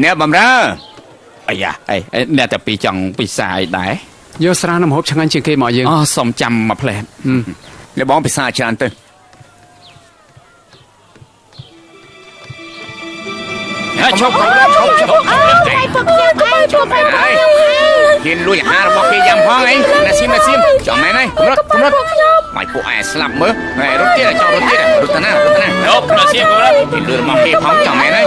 nè bầm ra ai da nèแต่ปีจังปีสายได้ យកស្រានំហូបឆ្ងាញ់ជាងគេមកយើង សុំចាំមកផ្លែ nè bóng bị xa tràn tư chụp hiền lui hà bọc kia giam hoang ấy là sim chọn mày này cũng rất mày phụ ai slap mớ này rút tiết là cho rút ta nào rút là sim cũng rất hiền lui bọc kia phóng chọn mày này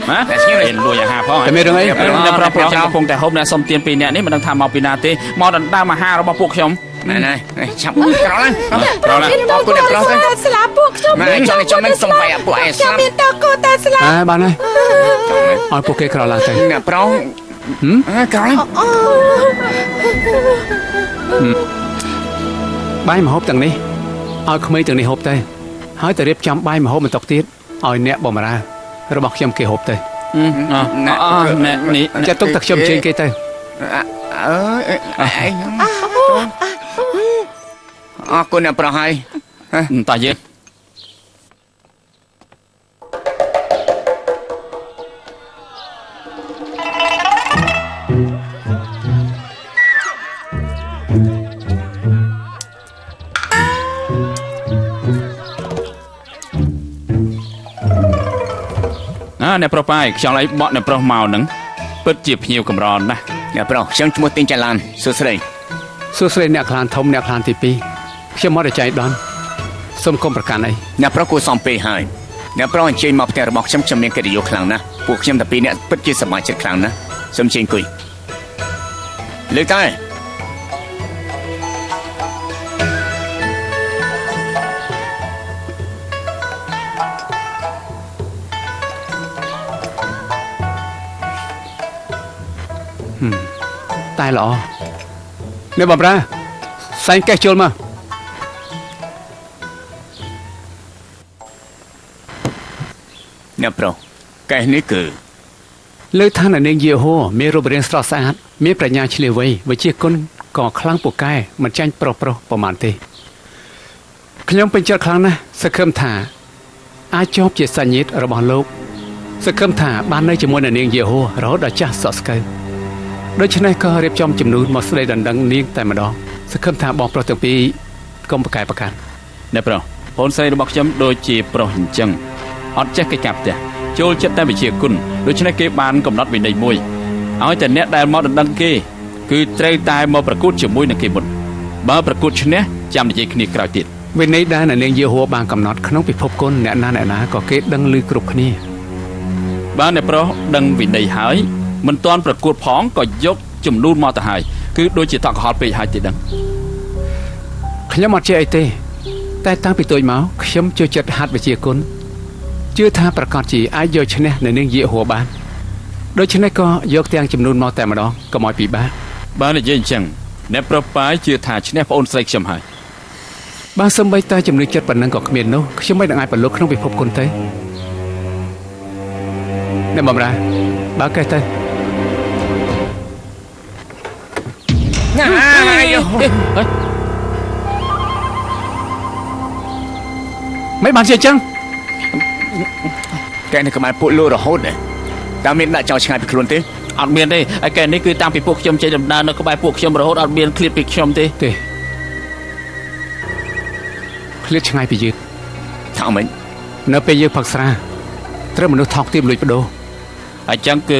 là sim hiền lui hà phóng តែមានរឿងអី នៅប្រាប់ចាំកំពុងតែហូបណាសុំទៀនពីរនាក់នេះមិនដឹងថាមកពីណាទេមកដណ្ដើមអាហាររបស់ពួកខ្ញុំ này chậm cào lên bọc cô đẹp cào lên slap buộc chồng này cho mình xong phải phụ ai slap មានតើកូនតែស្លាប់ បានហើយឲ្យពួកគេក្រឡើងទៅ nè pro cào lên បាយម្ហូបទាំងនេះឲ្យក្មេងទាំងនេះហូបទៅហើយទៅរៀបចំបាយម្ហូបបន្តុកទៀតឲ្យអ្នកបម្រើរបស់ខ្ញុំគេហូបទៅ នេះ ចាត់ទុកតែខ្ញុំជើញគេទៅ cô nè pro hay តើយើង អ្នកប្រុសប៉ាយខ្យល់អីបក់អ្នកប្រុសមកហ្នឹងពិតជាភ្ញៀវកម្រណាស់ nè pro xem chúng tin chạy lan sửa sửa សួស្ដីអ្នកខ្លានធំអ្នកខ្លានទី2ខ្ញុំមកតែចៃដន្យសូមកុំប្រកាន់អី nè pro cô xong pe hai nè pro anh chơi mọc theo bọc chấm miếng cái điều khlang nè buộc chấm tập pi nè bất kỳ sầm mai chết khlang nè xong chơi cười lưỡi tay taiល្អអ្នកបម្រើសែងកេះចូលមក nè pro cái này cứ លើថាអ្នកនាងយាហូមានរូបរាងស្រស់ស្អាតមានប្រាជ្ញាឈ្លាសវៃវិជ្ជាគុណក៏ខ្លាំងពូកែមិនចាញ់ប្រុសប្រហែលទេខ្ញុំពេញចិត្តខ្លាំងណាស់សង្ឃឹមថាអាចជាប់ជាសាច់ញាតិរបស់លោកសង្ឃឹមថាបាននៅជាមួយអ្នកនាងយាហូរហូតដល់ចាស់សក់ស្កូវដូច្នេះក៏រៀបចំចំនួនមកស្ដីដណ្ដឹងនាងតែម្ដងសង្ឃឹមថាបងប្រុសទាំងពីរកុំប្រកែកប្រកាន់ អ្នកប្រុសបងស្រីរបស់ខ្ញុំដូចជាប្រុសអញ្ចឹងអត់ចេះកិច្ចការផ្ទះចូលចិត្តតែវិជាគុណដូច្នេះគេបានកំណត់វិន័យមួយឲ្យតែអ្នកដែលមកដណ្ដឹងគេគឺត្រូវតែមកប្រកួតជាមួយនឹងគេមុនបើប្រកួតឈ្នះចាំនិយាយគ្នាក្រោយទៀត វិន័យដែលអ្នកនាងយាហូបានកំណត់ក្នុងពិភពគុណអ្នកណាក៏គេដឹងឮគ្រប់គ្នាបានអ្នកប្រុសដឹងវិន័យហើយមិនទាន់ប្រកួតផងក៏យកចំនួនមកទៅហើយគឺដូចជាតក់កុហលពេកហើយទេដឹងខ្ញុំអត់ចេះអីទេតែតាំងពីតូចមកខ្ញុំចូលចិត្តហាត់វិជាគុណជឿថាប្រកាសជាអាចយកឈ្នះអ្នកនាងយាហូបានដូច្នេះក៏យកទាំងចំនួនមកតែម្ដងកុំឲ្យពិបាកបាននិយាយអញ្ចឹងអ្នកប្រុសប៉ាយជឿថាឈ្នះប្អូនស្រីខ្ញុំហើយបើសម្បីតែចំណុចចិត្តប៉ុណ្ណឹងក៏គ្មាននោះខ្ញុំមិននឹងអាចប្រឡូកក្នុងពិភពគុណទេអ្នកបំរើបើកេះទៅមិនបានជាអញ្ចឹង cái này các bạn phụ lô rồi hốt này tao miễn đã cho chai bị luôn thế អត់មានទេហើយកែនេះគឺតាំងពីពួកខ្ញុំចេញដំណើរនៅក្បែរពួកខ្ញុំរហូតអត់មានឃ្លាតពីខ្ញុំទេឃ្លាតឆ្ងាយពីយើង thảo mình នៅពេលយើងផឹកស្រាត្រូវមនុស្សថោកទាបលួចបដូរអញ្ចឹងគឺ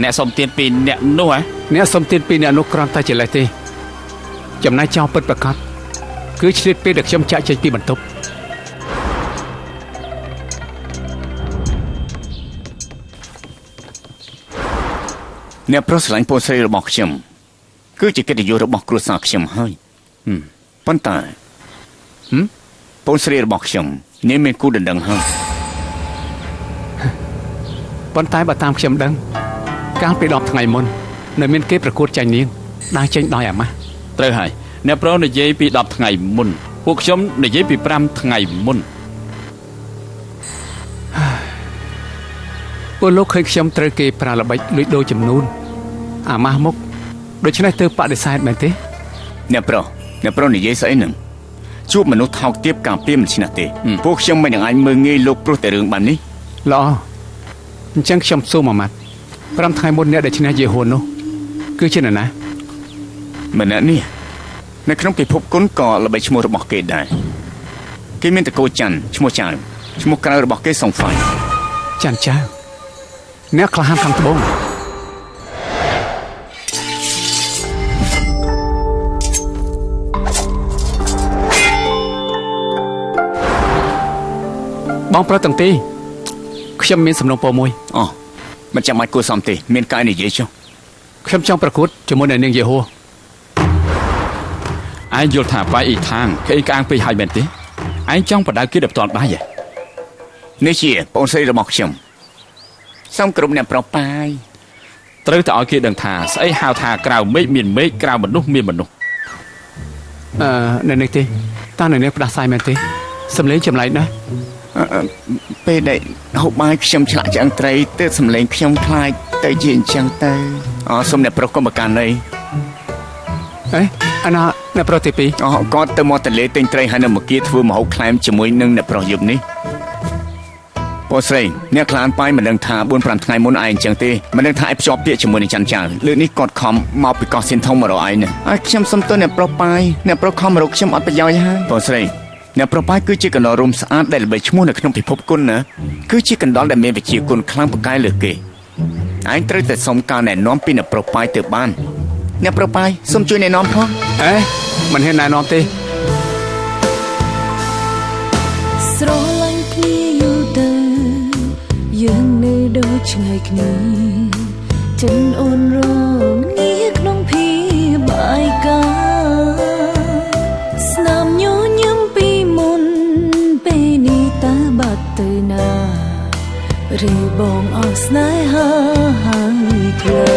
អ្នកសុំទានពីអ្នកនោះហ៎អ្នកសុំទានពីអ្នកនោះគ្រាន់តែជាលេសទេចំណែកចោលពិតប្រកបគឺឆ្លៀតពេលដែលខ្ញុំចាក់ចេញពីបន្ទប់ nè pro sánh po sấy rồi bọc chim cứ chỉ cái điều rồi bọc cua sạc chim hơi bắn tay po sấy rồi bọc chim nên mình cua đằng hơn ប៉ុន្តែបើតាមខ្ញុំដឹងកាលពី10ថ្ងៃមុននៅមានគេប្រកួតចាញ់នាងដែលចេញដោយអាម៉ាស់ត្រូវហើយអ្នកប្រុសនិយាយពី10ថ្ងៃមុនពួកខ្ញុំនិយាយពី5ថ្ងៃមុនពួកលោកឃើញខ្ញុំត្រូវគេប្រើល្បិចលួចដូរចំនួនអាម៉ាស់មុខដូច្នេះទៅបដិសេធមែនទេអ្នកប្រុសនិយាយស្អីនឹងជួបមនុស្សថោកទាបការពារមិនឆ្នះទេពួកខ្ញុំមិននឹងអាចមើងងាយលោកព្រោះតែរឿងបែបនេះល្អ អញ្ចឹងខ្ញុំសួរមួយម៉ាត់5ថ្ងៃមុនអ្នកដែលឈ្នះយេហូនោះគឺជានរណា ម្នាក់នេះនៅក្នុងពិភពគុណក៏ល្បីឈ្មោះរបស់គេដែរគេមានតកូច័ន្ទឈ្មោះចៅឈ្មោះក្រៅរបស់គេសុងហ្វាយ ចាន់ចៅអ្នកក្លាហានខាងត្បូងបងប្រុសទាំងទីខ្ញុំមានសំណុំពរមួយ អូមិនចាំបាច់គួរសមទេមានកាយនិយាយចុះ ខ្ញុំចង់ប្រកួតជាមួយនឹងនាងយេហូ ឯងយល់ថាបាយអ៊ីថាងគេក្អាងពេកហើយមែនទេឯងចង់បដៅគេដល់ផ្ទាល់ដៃហ៎ នេះជាបងស្រីរបស់ខ្ញុំសូមគ្រប់អ្នកប្រប៉ាយ ត្រូវតែឲ្យគេដឹងថាស្អីហៅថាក្រៅមេឃមានមេឃក្រៅមនុស្សមានមនុស្ស នៅនេះទេតើនៅនេះផ្ដាសាយមែនទេសំឡេងចម្លែកណាស់ ពេលដែលហូបបាយខ្ញុំឆ្លាក់ឆ្អឹងត្រីទើបសម្លេងខ្ញុំខ្លាចទៅជាអញ្ចឹងទៅអូសូមអ្នកប្រុសកុំប្រកាន់អី អេអាណាអ្នកប្រុសទី2 អូគាត់ទៅមកទន្លេទិញត្រីហើយនៅមកគៀធ្វើម្ហូបខ្លែមជាមួយនឹងអ្នកប្រុសយប់នេះបងស្រីអ្នកខ្លានប៉ាយមិនដឹងថា 4-5 ថ្ងៃមុនឯងអញ្ចឹងទេមិនដឹងថាឯងភ្ជាប់ពាក្យជាមួយនឹងច័ន្ទចៅលើកនេះគាត់ខំមកពីកោះសៀនធំមករកឯងណាហើយខ្ញុំសុំទោសអ្នកប្រុសប៉ាយអ្នកប្រុសខំមករកខ្ញុំអត់ប្រយោជន៍ហើយបងស្រីអ្នកប្រុសប៉ាយគឺជាកណ្ដុររំស្អាតដែលល្បីឈ្មោះនៅក្នុងពិភពគុណណាគឺជាកណ្ដុរដែលមានវិជ្ជាគុណខ្លាំងពូកែលើគេឯងត្រូវតែសុំការណែនាំពីអ្នកប្រុសប៉ាយទៅបានអ្នកប្រុសប៉ាយសូមជួយណែនាំផង អេមិនហ៊ានណែនាំទេ ស្រឡាញ់គ្នាយូរទៅយើងនៅដូចឆ្ងាយគ្នាចិនអូនរងងារក្នុងភាពបាយកាស្នាមញញឹមពីមុនពេលនេះតើបាត់ទៅណាឬបងអស់ស្នេហាហើយខ្លី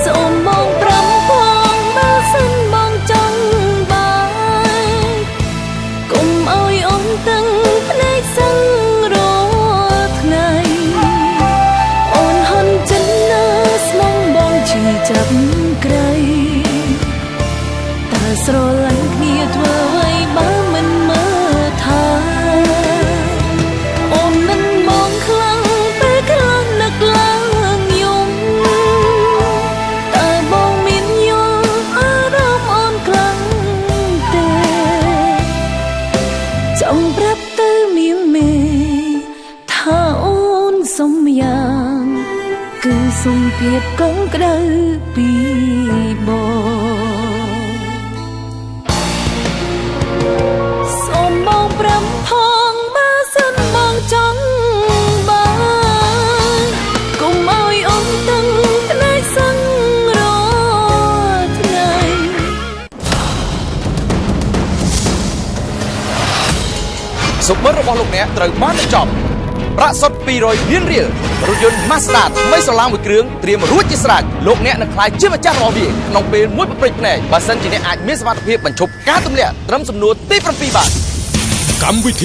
សូមបងប្រាំផងបើសិនបងចង់បាយកុំឲ្យអូនទាំងភ្នែកសឹងរាល់ថ្ងៃអូនហន់ចិនណាស្មងបងឈឺចាប់ក្រៃតើស្រឡាញ់គ្នាធ្វើអ្វីបើមិនមើលថាអូនមិនបងខ្លាំងពេលខ្លាំងនឹកឡើងយំតើបងមានយល់អារម្មណ៍អូនខ្លាំងទេចង់ប្រាប់ទៅមានមេថាអូនសុំយ៉ាងគឺសុំភាពកងក្ដៅពីបងសូមបងប្រាំផងបើសិនបងចង់បានកុំឲ្យអូនទាំងភ្នែកសឹងរាល់ថ្ងៃ សុបិនរបស់លោកអ្នកត្រូវបានបញ្ចប់ប្រាក់សុទ្ធ200លានរៀលរថយន្ត Mazda ថ្មីស្រឡាងមួយគ្រឿងត្រៀមរួចជាស្រេចលោកអ្នកនឹងក្លាយជាម្ចាស់របស់វាក្នុងពេលមួយប្រព្រឹត្តភ្នែកបើសិនជាអ្នកអាចមានសមត្ថភាពបញ្ឈប់ការទម្លាក់ត្រឹមសំណួរទី7បានកម្មវិធី